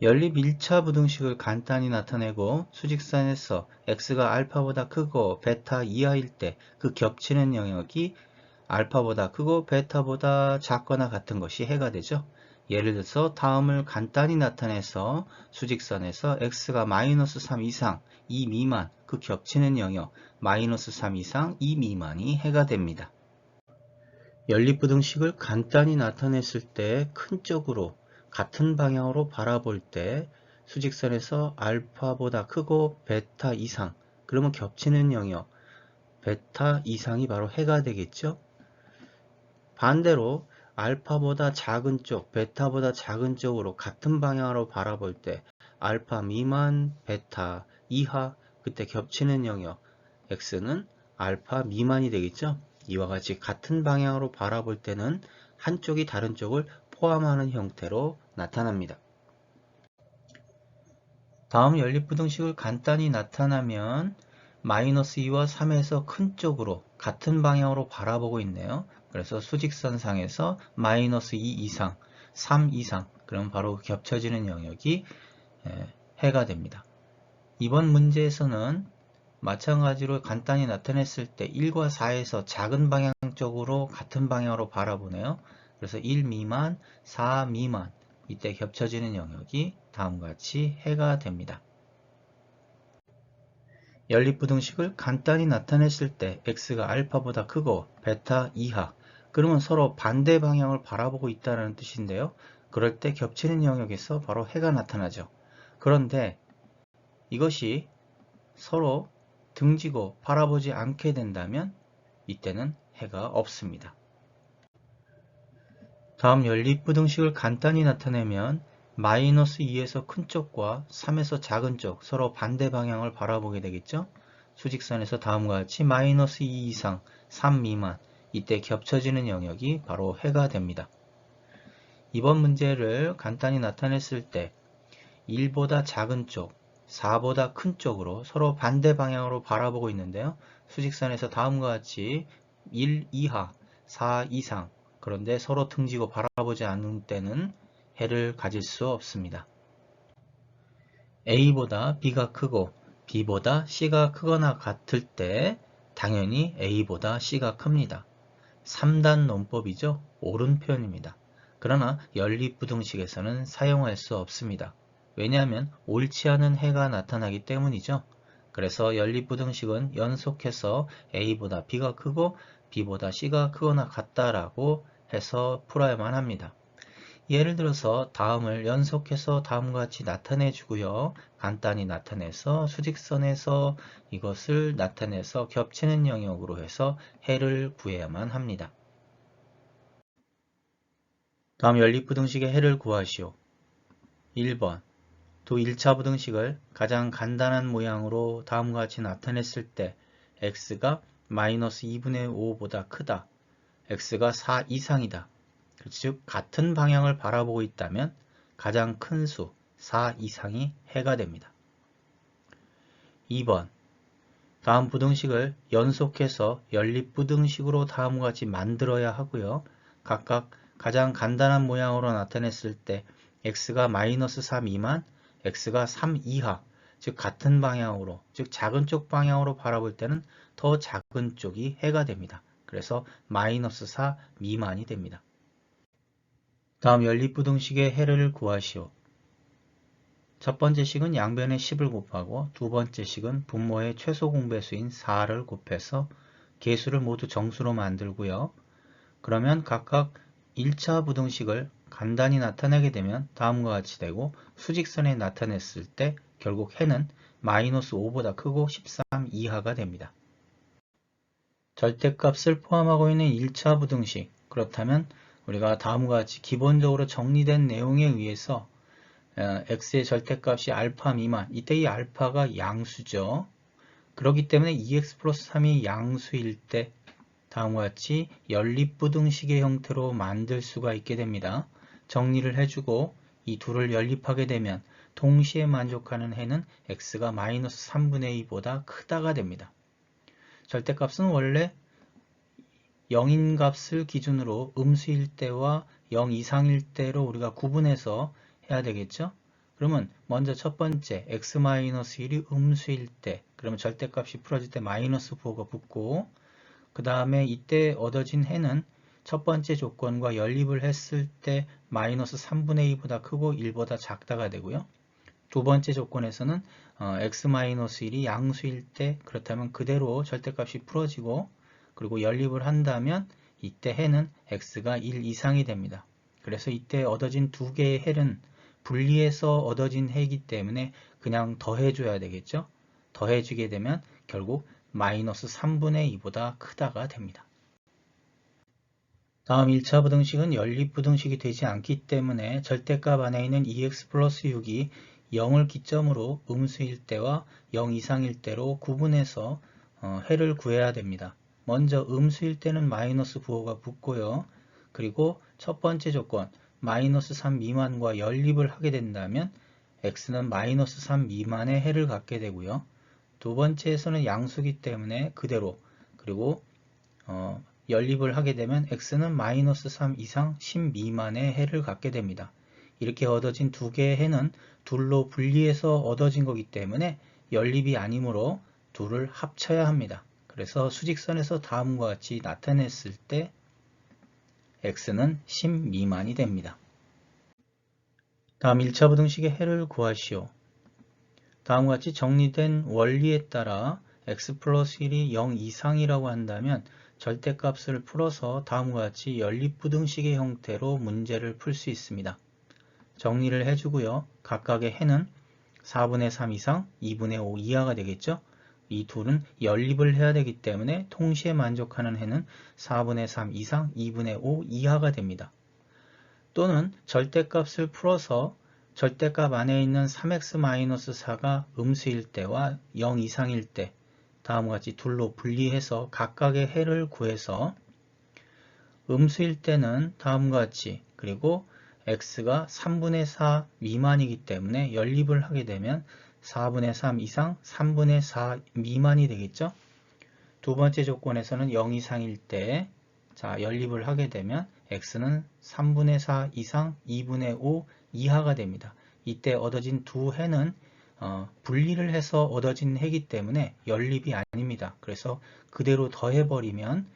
연립 1차 부등식을 간단히 나타내고 수직선에서 x가 알파보다 크고 베타 이하일 때 그 겹치는 영역이 알파보다 크고 베타보다 작거나 같은 것이 해가 되죠. 예를 들어서 다음을 간단히 나타내서 수직선에서 x가 마이너스 3 이상, 2 미만, 그 겹치는 영역 마이너스 3 이상, 2 미만이 해가 됩니다. 연립부등식을 간단히 나타냈을 때 큰 쪽으로 같은 방향으로 바라볼 때 수직선에서 알파보다 크고 베타 이상, 그러면 겹치는 영역 베타 이상이 바로 해가 되겠죠. 반대로 알파보다 작은 쪽, 베타보다 작은 쪽으로 같은 방향으로 바라볼 때 알파 미만, 베타 이하, 그때 겹치는 영역 x는 알파 미만이 되겠죠. 이와 같이 같은 방향으로 바라볼 때는 한쪽이 다른 쪽을 포함하는 형태로 나타납니다. 다음 연립부등식을 간단히 나타나면 마이너스 2와 3에서 큰 쪽으로 같은 방향으로 바라보고 있네요. 그래서 수직선상에서 마이너스 2 이상, 3 이상, 그럼 바로 겹쳐지는 영역이 해가 됩니다. 이번 문제에서는 마찬가지로 간단히 나타냈을 때 1과 4에서 작은 방향 쪽으로 같은 방향으로 바라보네요. 그래서 1 미만, 4 미만, 이때 겹쳐지는 영역이 다음과 같이 해가 됩니다. 연립부등식을 간단히 나타냈을 때 x가 알파보다 크고 베타 이하, 그러면 서로 반대 방향을 바라보고 있다는 뜻인데요. 그럴 때 겹치는 영역에서 바로 해가 나타나죠. 그런데 이것이 서로 등지고 바라보지 않게 된다면 이때는 해가 없습니다. 다음 연립부등식을 간단히 나타내면 마이너스 2에서 큰 쪽과 3에서 작은 쪽 서로 반대 방향을 바라보게 되겠죠. 수직선에서 다음과 같이 마이너스 2 이상, 3 미만, 이때 겹쳐지는 영역이 바로 해가 됩니다. 이번 문제를 간단히 나타냈을 때 1보다 작은 쪽, 4보다 큰 쪽으로 서로 반대 방향으로 바라보고 있는데요. 수직선에서 다음과 같이 1 이하, 4 이상, 그런데 서로 등지고 바라보지 않는 때는 해를 가질 수 없습니다. A보다 B가 크고 B보다 C가 크거나 같을 때 당연히 A보다 C가 큽니다. 3단 논법이죠. 옳은 표현입니다. 그러나 연립부등식에서는 사용할 수 없습니다. 왜냐하면 옳지 않은 해가 나타나기 때문이죠. 그래서 연립부등식은 연속해서 A보다 B가 크고 B보다 C가 크거나 같다라고 해서 풀어야만 합니다. 예를 들어서 다음을 연속해서 다음과 같이 나타내 주고요. 간단히 나타내서 수직선에서 이것을 나타내서 겹치는 영역으로 해서 해를 구해야만 합니다. 다음 연립부등식의 해를 구하시오. 1번 두 1차 부등식을 가장 간단한 모양으로 다음과 같이 나타냈을 때 x가 마이너스 2분의 5보다 크다. x가 4 이상이다. 즉 같은 방향을 바라보고 있다면 가장 큰 수 4 이상이 해가 됩니다. 2번 다음 부등식을 연속해서 연립부등식으로 다음과 같이 만들어야 하고요. 각각 가장 간단한 모양으로 나타냈을 때 x가 마이너스 3 미만, x가 3 이하, 즉 같은 방향으로, 즉 작은 쪽 방향으로 바라볼 때는 더 작은 쪽이 해가 됩니다. 그래서 마이너스 4 미만이 됩니다. 다음 연립부등식의 해를 구하시오. 첫 번째 식은 양변에 10을 곱하고 두 번째 식은 분모의 최소 공배수인 4를 곱해서 개수를 모두 정수로 만들고요. 그러면 각각 1차 부등식을 간단히 나타내게 되면 다음과 같이 되고 수직선에 나타냈을 때 결국 해는 마이너스 5보다 크고 13 이하가 됩니다. 절대값을 포함하고 있는 1차 부등식, 그렇다면 우리가 다음과 같이 기본적으로 정리된 내용에 의해서 x의 절대값이 알파 미만, 이때 이 알파가 양수죠. 그렇기 때문에 2x 플러스 3이 양수일 때 다음과 같이 연립부등식의 형태로 만들 수가 있게 됩니다. 정리를 해주고 이 둘을 연립하게 되면 동시에 만족하는 해는 x가 마이너스 3분의 2보다 크다가 됩니다. 절대값은 원래 0인 값을 기준으로 음수일 때와 0 이상일 때로 우리가 구분해서 해야 되겠죠. 그러면 먼저 첫 번째 x-1이 음수일 때, 그러면 절대값이 풀어질 때 마이너스 부호가 붙고, 그 다음에 이때 얻어진 해는 첫 번째 조건과 연립을 했을 때 마이너스 3분의 2보다 크고 1보다 작다가 되고요. 두 번째 조건에서는 x-1이 양수일 때, 그렇다면 그대로 절대값이 풀어지고, 그리고 연립을 한다면 이때 해는 x가 1 이상이 됩니다. 그래서 이때 얻어진 두 개의 해는 분리해서 얻어진 해이기 때문에 그냥 더해줘야 되겠죠. 더해주게 되면 결국 마이너스 3분의 2보다 크다가 됩니다. 다음 1차 부등식은 연립부등식이 되지 않기 때문에 절대값 안에 있는 2x 플러스 6이 0을 기점으로 음수일 때와 0 이상일 때로 구분해서 해를 구해야 됩니다. 먼저 음수일 때는 마이너스 부호가 붙고요. 그리고 첫 번째 조건 마이너스 3 미만과 연립을 하게 된다면 x는 마이너스 3 미만의 해를 갖게 되고요. 두 번째에서는 양수기 때문에 그대로, 그리고 연립을 하게 되면 x는 마이너스 3 이상 10 미만의 해를 갖게 됩니다. 이렇게 얻어진 두 개의 해는 둘로 분리해서 얻어진 거기 때문에 연립이 아니므로 둘을 합쳐야 합니다. 그래서 수직선에서 다음과 같이 나타냈을 때 x는 10 미만이 됩니다. 다음 1차 부등식의 해를 구하시오. 다음과 같이 정리된 원리에 따라 x 플러스 1이 0 이상이라고 한다면 절대값을 풀어서 다음과 같이 연립부등식의 형태로 문제를 풀 수 있습니다. 정리를 해주고요. 각각의 해는 4분의 3 이상, 2분의 5 이하가 되겠죠. 이 둘은 연립을 해야 되기 때문에 동시에 만족하는 해는 4분의 3 이상, 2분의 5 이하가 됩니다. 또는 절대값을 풀어서 절대값 안에 있는 3x-4가 음수일 때와 0 이상일 때 다음과 같이 둘로 분리해서 각각의 해를 구해서 음수일 때는 다음과 같이, 그리고 x가 3분의 4 미만이기 때문에 연립을 하게 되면 4분의 3 이상 3분의 4 미만이 되겠죠. 두 번째 조건에서는 0 이상일 때 연립을 하게 되면 x는 3분의 4 이상 2분의 5 이하가 됩니다. 이때 얻어진 두 해는 분리를 해서 얻어진 해이기 때문에 연립이 아닙니다. 그래서 그대로 더해버리면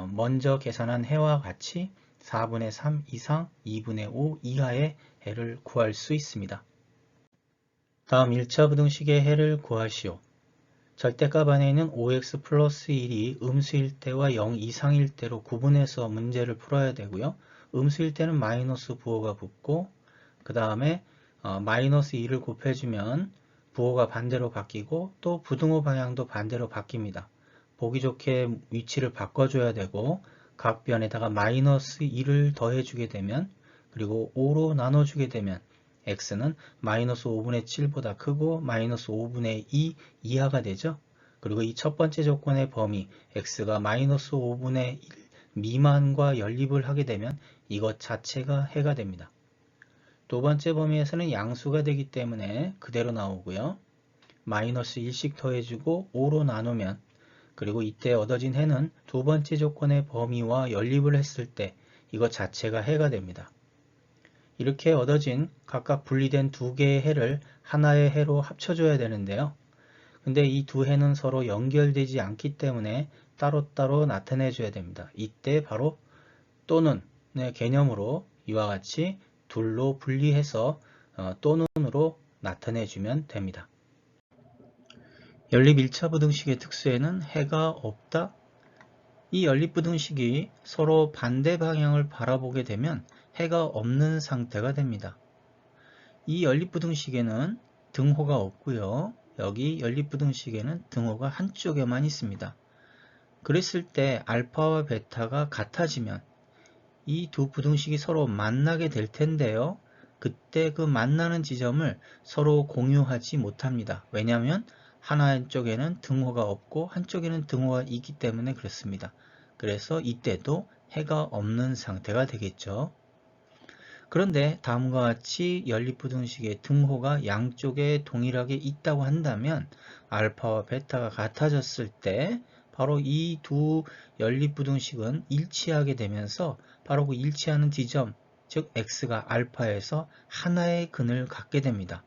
먼저 계산한 해와 같이 4분의 3 이상 2분의 5 이하의 해를 구할 수 있습니다. 다음 1차 부등식의 해를 구하시오. 절대값 안에 있는 5x 플러스 1이 음수일 때와 0 이상일 때로 구분해서 문제를 풀어야 되고요. 음수일 때는 마이너스 부호가 붙고, 그 다음에 마이너스 2를 곱해주면 부호가 반대로 바뀌고 또 부등호 방향도 반대로 바뀝니다. 보기 좋게 위치를 바꿔줘야 되고 각 변에다가 마이너스 2를 더해주게 되면, 그리고 5로 나눠주게 되면 x는 마이너스 5분의 7보다 크고 마이너스 5분의 2 이하가 되죠. 그리고 이 첫 번째 조건의 범위 x가 마이너스 5분의 1 미만과 연립을 하게 되면 이것 자체가 해가 됩니다. 두 번째 범위에서는 양수가 되기 때문에 그대로 나오고요. 마이너스 1씩 더해주고 5로 나누면, 그리고 이때 얻어진 해는 두 번째 조건의 범위와 연립을 했을 때 이것 자체가 해가 됩니다. 이렇게 얻어진 각각 분리된 두 개의 해를 하나의 해로 합쳐줘야 되는데요. 근데 이 두 해는 서로 연결되지 않기 때문에 따로따로 나타내줘야 됩니다. 이때 바로 또는의 개념으로 이와 같이 둘로 분리해서 또는으로 나타내주면 됩니다. 연립 1차 부등식의 특수에는 해가 없다. 이 연립부등식이 서로 반대 방향을 바라보게 되면 해가 없는 상태가 됩니다. 이 연립부등식에는 등호가 없고요. 여기 연립부등식에는 등호가 한쪽에만 있습니다. 그랬을 때 알파와 베타가 같아지면 이 두 부등식이 서로 만나게 될 텐데요. 그때 그 만나는 지점을 서로 공유하지 못합니다. 왜냐하면 한쪽에는 등호가 없고 한쪽에는 등호가 있기 때문에 그렇습니다. 그래서 이때도 해가 없는 상태가 되겠죠. 그런데 다음과 같이 연립부등식의 등호가 양쪽에 동일하게 있다고 한다면 알파와 베타가 같아졌을 때 바로 이 두 연립부등식은 일치하게 되면서 바로 그 일치하는 지점, 즉 x가 알파에서 하나의 근을 갖게 됩니다.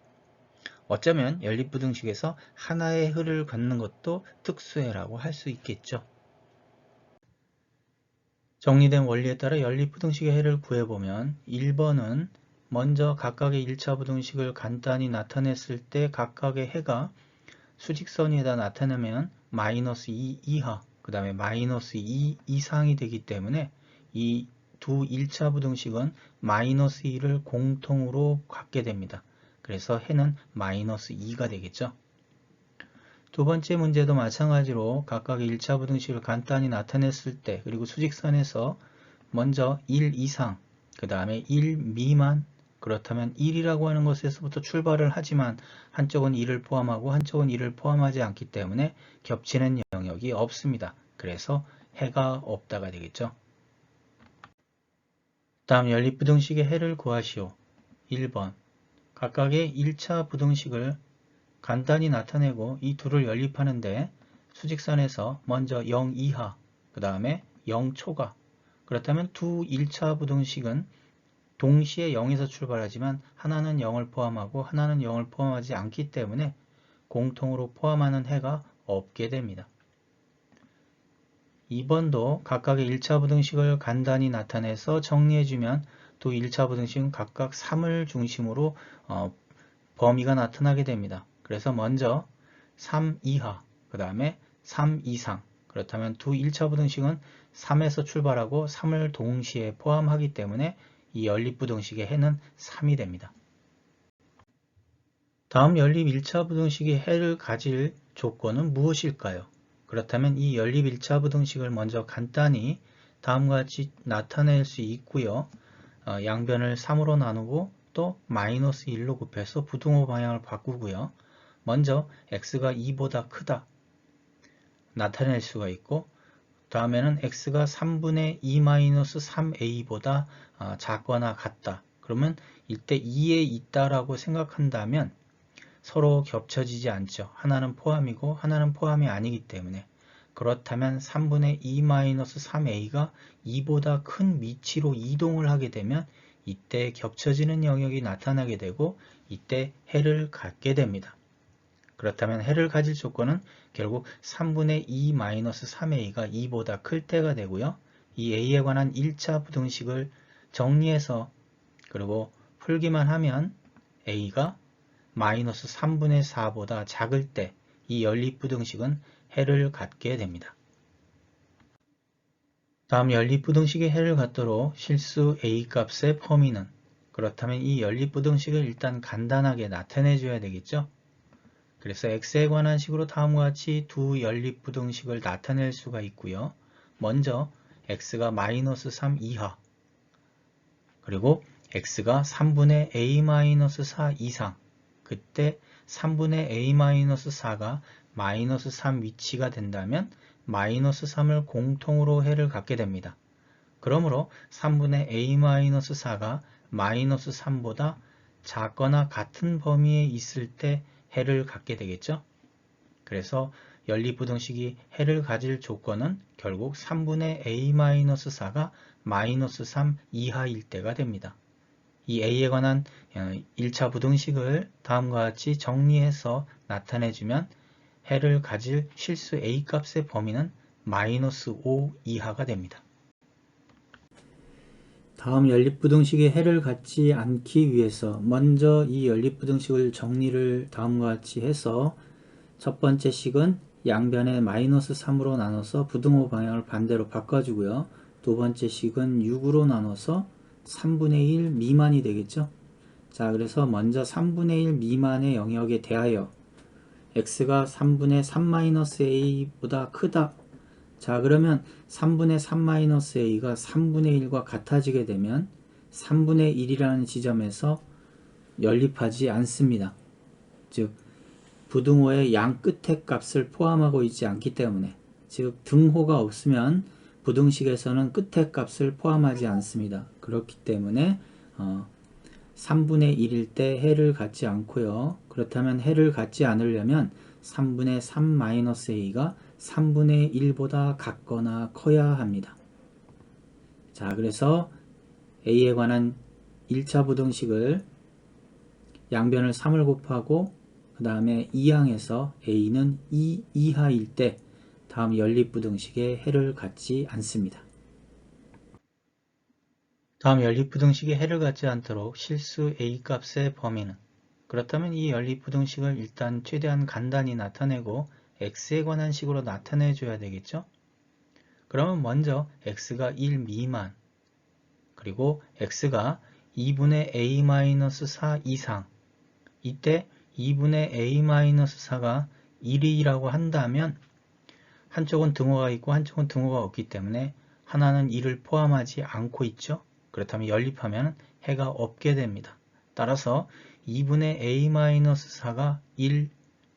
어쩌면 연립부등식에서 하나의 해를 걷는 것도 특수해라고 할 수 있겠죠. 정리된 원리에 따라 연립부등식의 해를 구해보면 1번은 먼저 각각의 1차 부등식을 간단히 나타냈을 때 각각의 해가 수직선에다 나타내면 마이너스 2 이하, 그 다음에 마이너스 2 이상이 되기 때문에 이 두 1차 부등식은 마이너스 2를 공통으로 갖게 됩니다. 그래서 해는 마이너스 2가 되겠죠. 두 번째 문제도 마찬가지로 각각의 1차 부등식을 간단히 나타냈을 때 그리고 수직선에서 먼저 1 이상, 그 다음에 1 미만, 그렇다면 1이라고 하는 것에서부터 출발을 하지만 한쪽은 1을 포함하고 한쪽은 1을 포함하지 않기 때문에 겹치는 영역이 없습니다. 그래서 해가 없다가 되겠죠. 다음 연립부등식의 해를 구하시오. 1번 각각의 1차 부등식을 간단히 나타내고 이 둘을 연립하는데 수직선에서 먼저 0 이하, 그 다음에 0 초과. 그렇다면 두 1차 부등식은 동시에 0에서 출발하지만 하나는 0을 포함하고 하나는 0을 포함하지 않기 때문에 공통으로 포함하는 해가 없게 됩니다. 2번도 각각의 1차 부등식을 간단히 나타내서 정리해주면 두 1차 부등식은 각각 3을 중심으로 범위가 나타나게 됩니다. 그래서 먼저 3 이하, 그 다음에 3 이상. 그렇다면 두 1차 부등식은 3에서 출발하고 3을 동시에 포함하기 때문에 이 연립부등식의 해는 3이 됩니다. 다음 연립 1차 부등식의 해를 가질 조건은 무엇일까요? 그렇다면 이 연립 1차 부등식을 먼저 간단히 다음과 같이 나타낼 수 있고요. 양변을 3으로 나누고 또 마이너스 1로 곱해서 부등호 방향을 바꾸고요. 먼저 x가 2보다 크다 나타낼 수가 있고 다음에는 x가 3분의 2-3a보다 작거나 같다. 그러면 이때 2에 있다라고 생각한다면 서로 겹쳐지지 않죠. 하나는 포함이고 하나는 포함이 아니기 때문에 그렇다면 3분의 2-3a가 2보다 큰 위치로 이동을 하게 되면 이때 겹쳐지는 영역이 나타나게 되고 이때 해를 갖게 됩니다. 그렇다면 해를 가질 조건은 결국 3분의 2-3a가 2보다 클 때가 되고요. 이 a에 관한 1차 부등식을 정리해서 그리고 풀기만 하면 a가 마이너스 3분의 4보다 작을 때 이 연립부등식은 해를 갖게 됩니다. 다음 연립부등식의 해를 갖도록 실수 a 값의 범위는 그렇다면 이 연립부등식을 일단 간단하게 나타내 줘야 되겠죠. 그래서 x에 관한 식으로 다음과 같이 두 연립부등식을 나타낼 수가 있고요. 먼저 x가 마이너스 3 이하 그리고 x가 3분의 a-4 이상 그때 3분의 a-4가 마이너스 3 위치가 된다면 마이너스 3을 공통으로 해를 갖게 됩니다. 그러므로 3분의 a-4가 마이너스 3보다 작거나 같은 범위에 있을 때 해를 갖게 되겠죠. 그래서 연립부등식이 해를 가질 조건은 결국 3분의 a-4가 마이너스 3 이하일 때가 됩니다. 이 a에 관한 1차 부등식을 다음과 같이 정리해서 나타내주면 해를 가질 실수 a 값의 범위는 마이너스 5 이하가 됩니다. 다음 연립부등식의 해를 갖지 않기 위해서 먼저 이 연립부등식을 정리를 다음과 같이 해서 첫 번째 식은 양변에 마이너스 3으로 나눠서 부등호 방향을 반대로 바꿔주고요. 두 번째 식은 6으로 나눠서 3분의 1 미만이 되겠죠. 자, 그래서 먼저 3분의 1 미만의 영역에 대하여 x가 3분의 3-a보다 크다. 자, 그러면 3분의 3-a가 3분의 1과 같아지게 되면 3분의 1이라는 지점에서 연립하지 않습니다. 즉 부등호의 양 끝의 값을 포함하고 있지 않기 때문에 즉 등호가 없으면 부등식에서는 끝의 값을 포함하지 않습니다. 그렇기 때문에 3분의 1일 때 해를 갖지 않고요. 그렇다면 해를 갖지 않으려면 3분의 3-a가 3분의 1보다 같거나 커야 합니다. 자, 그래서 a에 관한 1차 부등식을 양변을 3을 곱하고 그 다음에 2항에서 a는 2 이하일 때 다음 연립부등식의 해를 갖지 않습니다. 다음 연립부등식의 해를 갖지 않도록 실수 a 값의 범위는, 그렇다면 이 연립부등식을 일단 최대한 간단히 나타내고 x에 관한 식으로 나타내 줘야 되겠죠? 그러면 먼저 x가 1 미만, 그리고 x가 2분의 a-4 이상, 이때 2분의 a-4가 1이라고 한다면 한쪽은 등호가 있고 한쪽은 등호가 없기 때문에 하나는 1을 포함하지 않고 있죠. 그렇다면 연립하면 해가 없게 됩니다. 따라서 2분의 a-4가 1,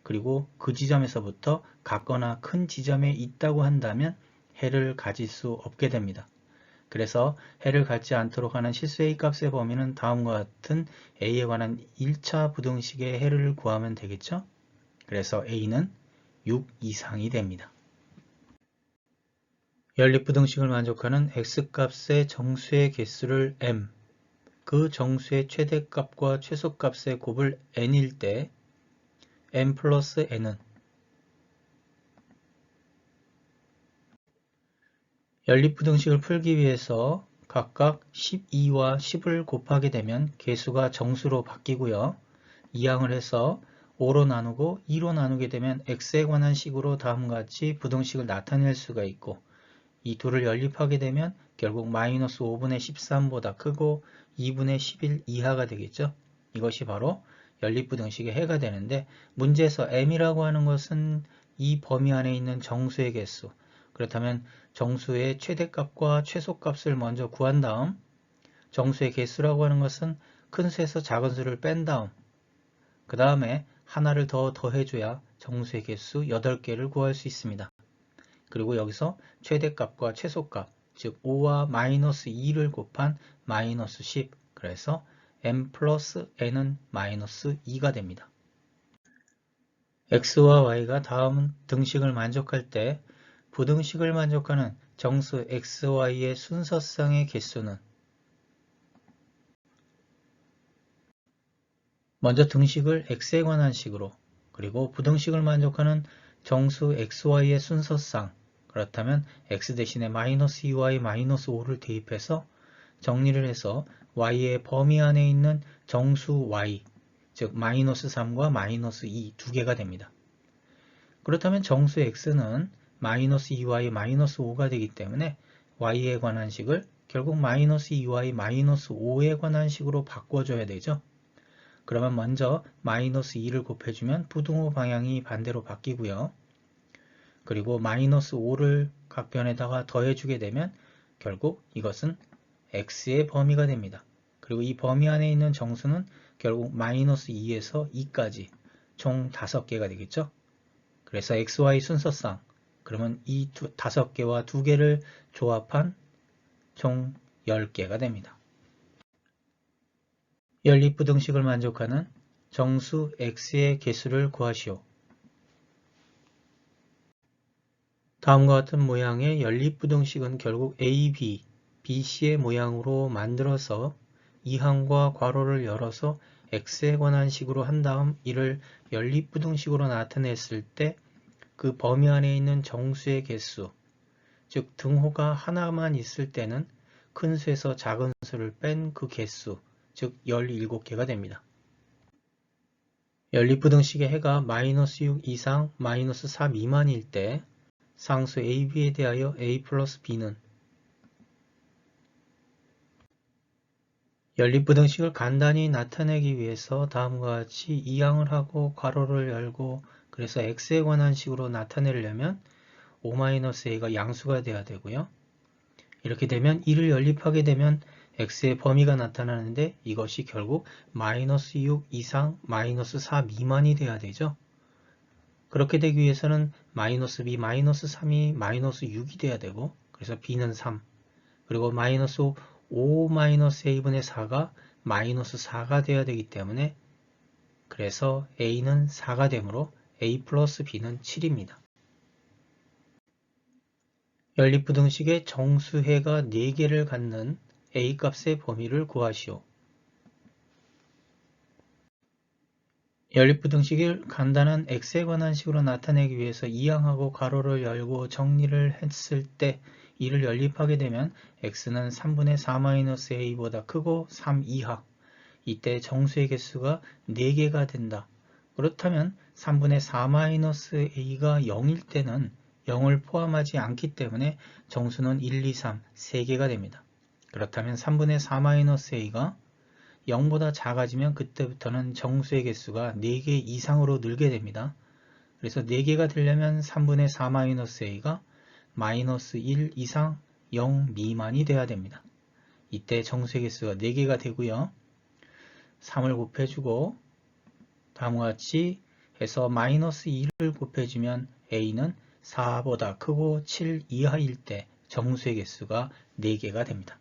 그리고 그 지점에서부터 같거나 큰 지점에 있다고 한다면 해를 가질 수 없게 됩니다. 그래서 해를 갖지 않도록 하는 실수 a 값의 범위는 다음과 같은 a에 관한 1차 부등식의 해를 구하면 되겠죠. 그래서 a는 6 이상이 됩니다. 연립부등식을 만족하는 x값의 정수의 개수를 m, 그 정수의 최대값과 최소값의 곱을 n일 때 m 플러스 n은 연립부등식을 풀기 위해서 각각 12와 10을 곱하게 되면 개수가 정수로 바뀌고요. 이항을 해서 5로 나누고 2로 나누게 되면 x에 관한 식으로 다음과 같이 부등식을 나타낼 수가 있고, 이 둘을 연립하게 되면 결국 마이너스 5분의 13보다 크고 2분의 11 이하가 되겠죠. 이것이 바로 연립부등식의 해가 되는데, 문제에서 m이라고 하는 것은 이 범위 안에 있는 정수의 개수, 그렇다면 정수의 최대값과 최소값을 먼저 구한 다음 정수의 개수라고 하는 것은 큰 수에서 작은 수를 뺀 다음 그 다음에 하나를 더 더해줘야 정수의 개수 8개를 구할 수 있습니다. 그리고 여기서 최대값과 최소값, 즉 5와 마이너스 2를 곱한 마이너스 10, 그래서 m 플러스 n은 마이너스 2가 됩니다. x와 y가 다음 등식을 만족할 때 부등식을 만족하는 정수 xy의 순서상의 개수는, 먼저 등식을 x에 관한 식으로, 그리고 부등식을 만족하는 정수 xy의 순서상, 그렇다면 x 대신에 마이너스 2y 마이너스 5를 대입해서 정리를 해서 y의 범위 안에 있는 정수 y, 즉 마이너스 3과 마이너스 2 두 개가 됩니다. 그렇다면 정수 x는 마이너스 2y 마이너스 5가 되기 때문에 y에 관한 식을 결국 마이너스 2y 마이너스 5에 관한 식으로 바꿔줘야 되죠. 그러면 먼저 마이너스 2를 곱해주면 부등호 방향이 반대로 바뀌고요. 그리고 마이너스 5를 각변에다가 더해주게 되면 결국 이것은 x의 범위가 됩니다. 그리고 이 범위 안에 있는 정수는 결국 마이너스 2에서 2까지 총 5개가 되겠죠. 그래서 xy 순서상, 그러면 이 5개와 2개를 조합한 총 10개가 됩니다. 연립부등식을 만족하는 정수 x의 개수를 구하시오. 다음과 같은 모양의 연립부등식은 결국 a, b, b, c의 모양으로 만들어서 이항과 괄호를 열어서 x에 관한 식으로 한 다음 이를 연립부등식으로 나타냈을 때 그 범위 안에 있는 정수의 개수, 즉 등호가 하나만 있을 때는 큰 수에서 작은 수를 뺀 그 개수, 즉 17개가 됩니다. 연립부등식의 해가 마이너스 6 이상 마이너스 4 미만일 때 상수 a, b에 대하여 a 플러스 b는, 연립부등식을 간단히 나타내기 위해서 다음과 같이 이항을 하고 괄호를 열고, 그래서 x에 관한 식으로 나타내려면 5-a가 양수가 돼야 되고요. 이렇게 되면 이를 연립하게 되면 x의 범위가 나타나는데 이것이 결국 마이너스 6 이상 마이너스 4 미만이 돼야 되죠. 그렇게 되기 위해서는 마이너스 b, 마이너스 3이 마이너스 6이 돼야 되고, 그래서 b는 3, 그리고 마이너스 5 마이너스 a분의 4가 마이너스 4가 돼야 되기 때문에 그래서 a는 4가 되므로 a 플러스 b는 7입니다. 연립부등식의 정수해가 4개를 갖는 a값의 범위를 구하시오. 연립부등식을 간단한 x에 관한 식으로 나타내기 위해서 이항하고 괄호를 열고 정리를 했을 때 이를 연립하게 되면 x는 3분의 4-a보다 크고 3 이하. 이때 정수의 개수가 4개가 된다. 그렇다면 3분의 4-a가 0일 때는 0을 포함하지 않기 때문에 정수는 1, 2, 3, 3개가 됩니다. 그렇다면 3분의 4-a가 0보다 작아지면 그때부터는 정수의 개수가 4개 이상으로 늘게 됩니다. 그래서 4개가 되려면 3분의 4-a가 마이너스 1 이상 0 미만이 돼야 됩니다. 이때 정수의 개수가 4개가 되고요. 3을 곱해주고 다음과 같이 해서 마이너스 2를 곱해주면 a는 4보다 크고 7 이하일 때 정수의 개수가 4개가 됩니다.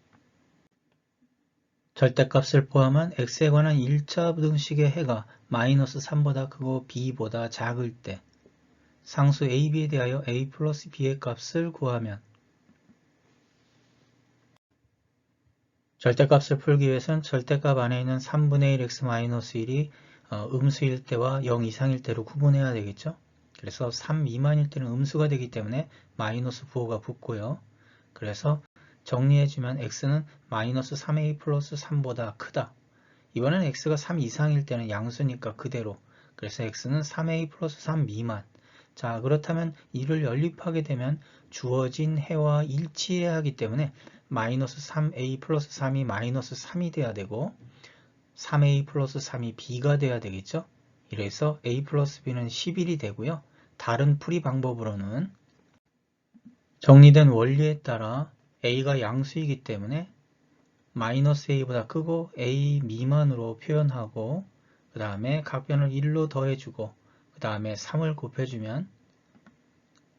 절대값을 포함한 x에 관한 1차 부등식의 해가 마이너스 3보다 크고 b보다 작을 때 상수 ab에 대하여 a 플러스 b의 값을 구하면 절대값을 풀기 위해서는 절대값 안에 있는 3분의 1 x-1이 음수일 때와 0 이상일 때로 구분해야 되겠죠. 그래서 3 미만일 때는 음수가 되기 때문에 마이너스 부호가 붙고요. 그래서 정리해주면 x는 마이너스 3a 플러스 3보다 크다. 이번엔 x가 3 이상일 때는 양수니까 그대로. 그래서 x는 3a 플러스 3 미만. 자, 그렇다면 이를 연립하게 되면 주어진 해와 일치해야 하기 때문에 마이너스 3a 플러스 3이 마이너스 3이 돼야 되고 3a 플러스 3이 b가 돼야 되겠죠. 이래서 a 플러스 b는 11이 되고요. 다른 풀이 방법으로는 정리된 원리에 따라 a가 양수이기 때문에 마이너스 a보다 크고 a 미만으로 표현하고 그 다음에 각변을 1로 더해주고 그 다음에 3을 곱해주면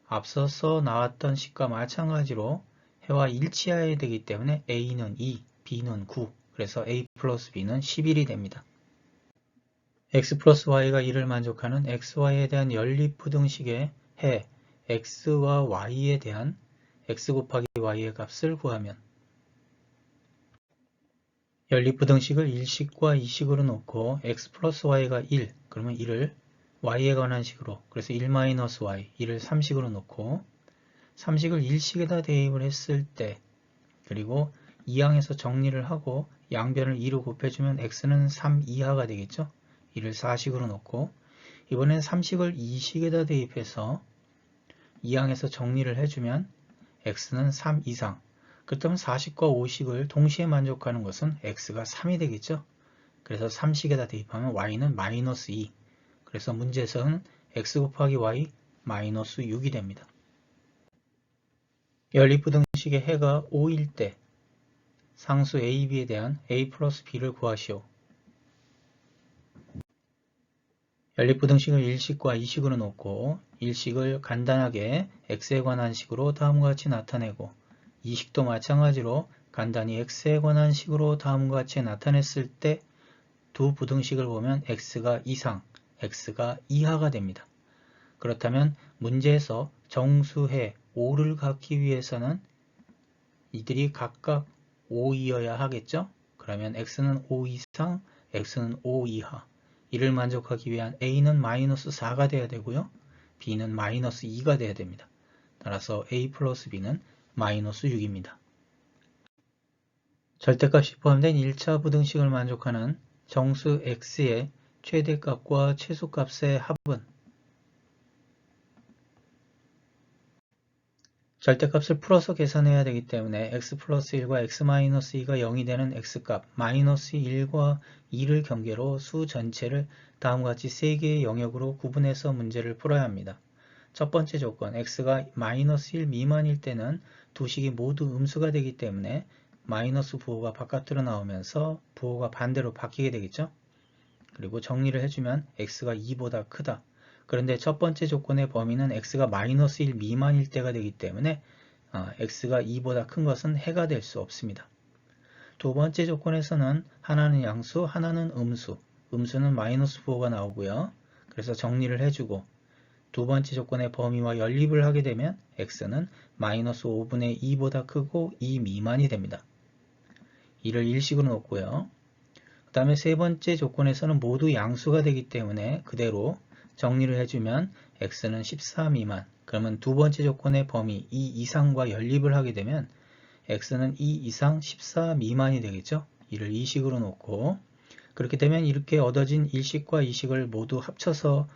앞서서 나왔던 식과 마찬가지로 해와 일치해야 되기 때문에 a는 2, b는 9, 그래서 a 플러스 b는 11이 됩니다. x 플러스 y가 2를 만족하는 xy에 대한 연립부등식의 해 x와 y에 대한 x 곱하기 y의 값을 구하면 연립부등식을 1식과 2식으로 놓고 x 플러스 y가 1, 그러면 1을 y에 관한 식으로, 그래서 1-y, 1을 3식으로 놓고 3식을 1식에다 대입을 했을 때 그리고 2항에서 정리를 하고 양변을 2로 곱해주면 x는 3 이하가 되겠죠. 1을 4식으로 놓고 이번엔 3식을 2식에다 대입해서 2항에서 정리를 해주면 x는 3 이상. 그렇다면 4식과 5식을 동시에 만족하는 것은 x가 3이 되겠죠. 그래서 3식에다 대입하면 y는 마이너스 2. 그래서 문제에서는 x 곱하기 y 마이너스 6이 됩니다. 연립부등식의 해가 5일 때 상수 a, b에 대한 a 플러스 b를 구하시오. 연립부등식을 1식과 2식으로 놓고 1식을 간단하게 x에 관한 식으로 다음과 같이 나타내고 2식도 마찬가지로 간단히 x에 관한 식으로 다음과 같이 나타냈을 때 두 부등식을 보면 x가 이상, x가 이하가 됩니다. 그렇다면 문제에서 정수해 5를 갖기 위해서는 이들이 각각 5이어야 하겠죠? 그러면 x는 5 이상, x는 5 이하. 이를 만족하기 위한 a는 마이너스 4가 돼야 되고요. b는 마이너스 2가 돼야 됩니다. 따라서 a 플러스 b는 마이너스 6입니다. 절대값이 포함된 1차 부등식을 만족하는 정수 x의 최대값과 최소값의 합은 절대값을 풀어서 계산해야 되기 때문에 x 플러스 1과 x 마이너스 2가 0이 되는 x값 마이너스 1과 2를 경계로 수 전체를 다음과 같이 3개의 영역으로 구분해서 문제를 풀어야 합니다. 첫 번째 조건 x가 마이너스 1 미만일 때는 두 식이 모두 음수가 되기 때문에 마이너스 부호가 바깥으로 나오면서 부호가 반대로 바뀌게 되겠죠. 그리고 정리를 해주면 x가 2보다 크다. 그런데 첫 번째 조건의 범위는 x가 마이너스 1 미만일 때가 되기 때문에 x가 2보다 큰 것은 해가 될 수 없습니다. 두 번째 조건에서는 하나는 양수, 하나는 음수. 음수는 마이너스 부호가 나오고요. 그래서 정리를 해주고 두 번째 조건의 범위와 연립을 하게 되면 x는 마이너스 5분의 2보다 크고 2 미만이 됩니다. 이를 일식으로 놓고요. 그 다음에 세 번째 조건에서는 모두 양수가 되기 때문에 그대로 정리를 해주면 x는 14 미만, 그러면 두 번째 조건의 범위 2 이상과 연립을 하게 되면 x는 2 이상 14 미만이 되겠죠. 이를 이식으로 놓고 그렇게 되면 이렇게 얻어진 1식과 2식을 모두 합쳐서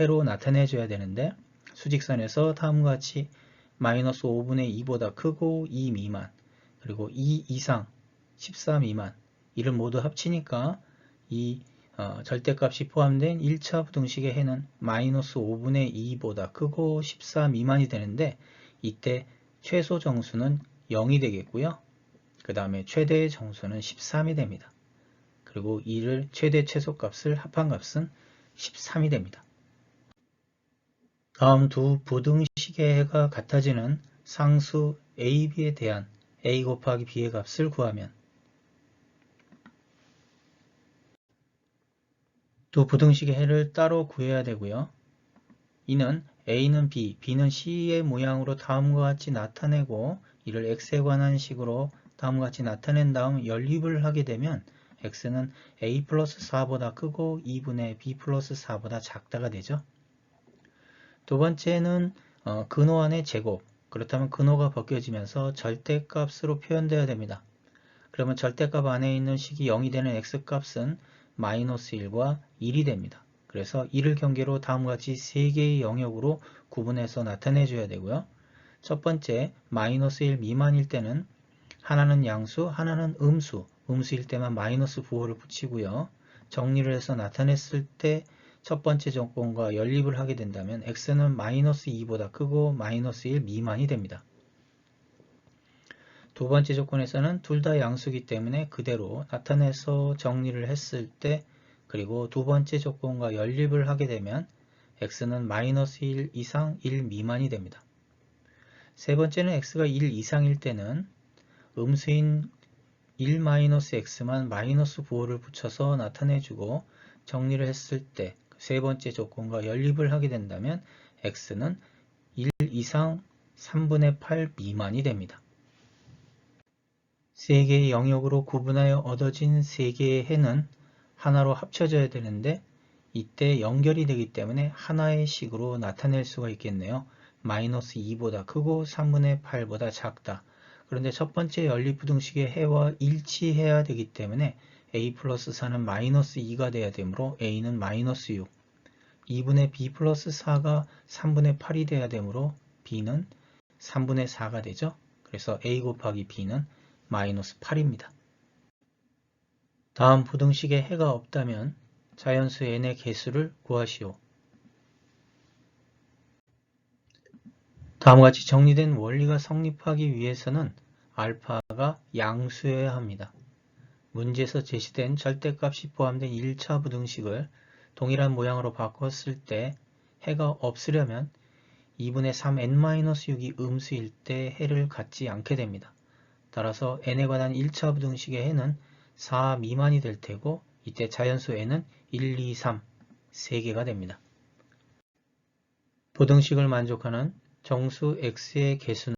해로 나타내 줘야 되는데 수직선에서 다음과 같이 마이너스 5분의 2보다 크고 2 미만, 그리고 2 이상 14 미만, 이를 모두 합치니까 이 절대값이 포함된 1차 부등식의 해는 마이너스 5분의 2보다 크고 14 미만이 되는데 이때 최소 정수는 0이 되겠고요. 그 다음에 최대의 정수는 13이 됩니다. 그리고 이를 최대 최소값을 합한 값은 13이 됩니다. 다음 두 부등식의 해가 같아지는 상수 a, b에 대한 a 곱하기 b의 값을 구하면 두 부등식의 해를 따로 구해야 되고요. 이는 a는 b, b는 c의 모양으로 다음과 같이 나타내고 이를 x에 관한 식으로 다음과 같이 나타낸 다음 연립을 하게 되면 x는 a 플러스 4보다 크고 2분의 b 플러스 4보다 작다가 되죠. 두 번째는 근호안의 제곱, 그렇다면 근호가 벗겨지면서 절대값으로 표현되어야 됩니다. 그러면 절대값 안에 있는 식이 0이 되는 x값은 마이너스 1과 1이 됩니다. 그래서 이를 경계로 다음과 같이 3개의 영역으로 구분해서 나타내 줘야 되고요. 첫 번째 마이너스 1 미만일 때는 하나는 양수, 하나는 음수, 음수일 때만 마이너스 부호를 붙이고요. 정리를 해서 나타냈을 때 첫 번째 조건과 연립을 하게 된다면 x는 마이너스 2보다 크고 마이너스 1 미만이 됩니다. 두 번째 조건에서는 둘 다 양수이기 때문에 그대로 나타내서 정리를 했을 때 그리고 두 번째 조건과 연립을 하게 되면 x는 마이너스 1 이상 1 미만이 됩니다. 세 번째는 x가 1 이상일 때는 음수인 1-x만 마이너스 부호를 붙여서 나타내주고 정리를 했을 때 세 번째 조건과 연립을 하게 된다면 x는 1 이상 3분의 8 미만이 됩니다. 3개의 영역으로 구분하여 얻어진 3개의 해는 하나로 합쳐져야 되는데 이때 연결이 되기 때문에 하나의 식으로 나타낼 수가 있겠네요. 마이너스 2보다 크고 3분의 8보다 작다. 그런데 첫 번째 연립부등식의 해와 일치해야 되기 때문에 a 플러스 4는 마이너스 2가 돼야 되므로 a는 마이너스 6, 2분의 b 플러스 4가 3분의 8이 돼야 되므로 b는 3분의 4가 되죠. 그래서 a 곱하기 b는 마이너스 8입니다. 다음 부등식에 해가 없다면 자연수 n의 개수를 구하시오. 다음과 같이 정리된 원리가 성립하기 위해서는 알파가 양수여야 합니다. 문제에서 제시된 절대값이 포함된 1차 부등식을 동일한 모양으로 바꿨을 때 해가 없으려면 2분의 3n-6이 음수일 때 해를 갖지 않게 됩니다. 따라서 n에 관한 1차 부등식의 해는 4 미만이 될 테고 이때 자연수 n은 1, 2, 3, 3개가 됩니다. 부등식을 만족하는 정수 x의 개수는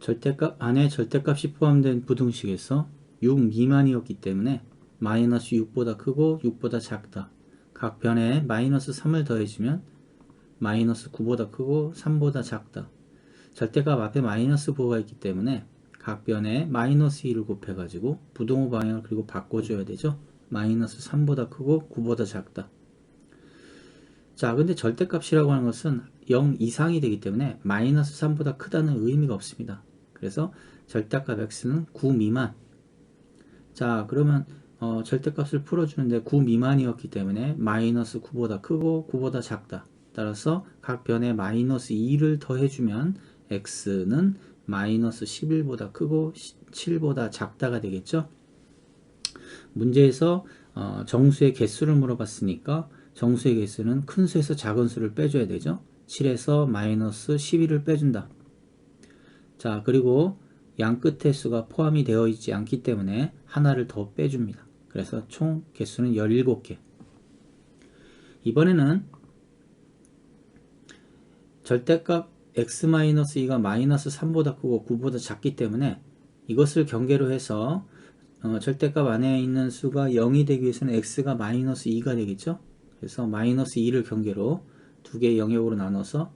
절대값 안에 절대값이 포함된 부등식에서 6 미만이었기 때문에 마이너스 6보다 크고 6보다 작다. 각 변에 마이너스 3을 더해주면 마이너스 9보다 크고 3보다 작다. 절대값 앞에 마이너스 부호가 있기 때문에 각 변에 마이너스 2를 곱해가지고 부등호 방향을 그리고 바꿔줘야 되죠. 마이너스 3보다 크고 9보다 작다. 자, 근데 절대값이라고 하는 것은 0 이상이 되기 때문에 마이너스 3보다 크다는 의미가 없습니다. 그래서 절대값 x는 9 미만. 자, 그러면 절대값을 풀어주는데 9 미만이었기 때문에 마이너스 9보다 크고 9보다 작다. 따라서 각 변에 마이너스 2를 더해주면 x는 마이너스 11보다 크고 7보다 작다가 되겠죠. 문제에서 정수의 개수를 물어봤으니까 정수의 개수는 큰 수에서 작은 수를 빼줘야 되죠. 7에서 마이너스 11을 빼준다. 자, 그리고 양 끝의 수가 포함이 되어 있지 않기 때문에 하나를 더 빼줍니다. 그래서 총 개수는 17개. 이번에는 절대값 x-2가 마이너스 3보다 크고 9보다 작기 때문에 이것을 경계로 해서 절대값 안에 있는 수가 0이 되기 위해서는 x가 마이너스 2가 되겠죠. 그래서 마이너스 2를 경계로 두 개의 영역으로 나눠서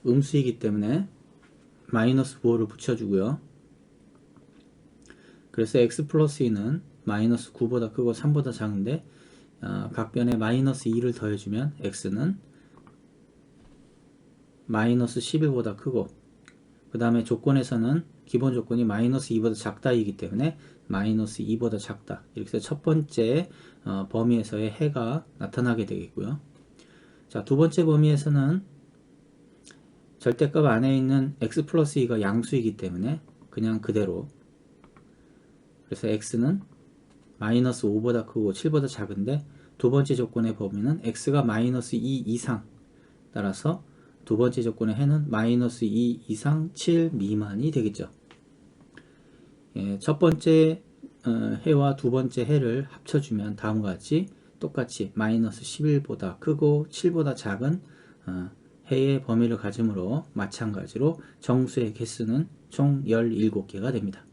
음수이기 때문에 마이너스 9를 붙여주고요. 그래서 x 플러스 2는 마이너스 9보다 크고 3보다 작은데 각 변에 마이너스 2를 더해주면 x는 마이너스 11보다 크고, 그 다음에 조건에서는 기본 조건이 마이너스 2보다 작다이기 때문에 마이너스 2보다 작다. 이렇게 해서 첫 번째 범위에서의 해가 나타나게 되겠고요. 자, 두 번째 범위에서는 절대값 안에 있는 x 플러스 2가 양수이기 때문에 그냥 그대로, 그래서 x는 마이너스 5보다 크고 7보다 작은데 두 번째 조건의 범위는 x가 마이너스 2 이상, 따라서 두 번째 조건의 해는 마이너스 2 이상 7 미만이 되겠죠. 첫 번째 해와 두 번째 해를 합쳐주면 다음과 같이 똑같이 마이너스 11보다 크고 7보다 작은 해의 범위를 가지므로 마찬가지로 정수의 개수는 총 17개가 됩니다.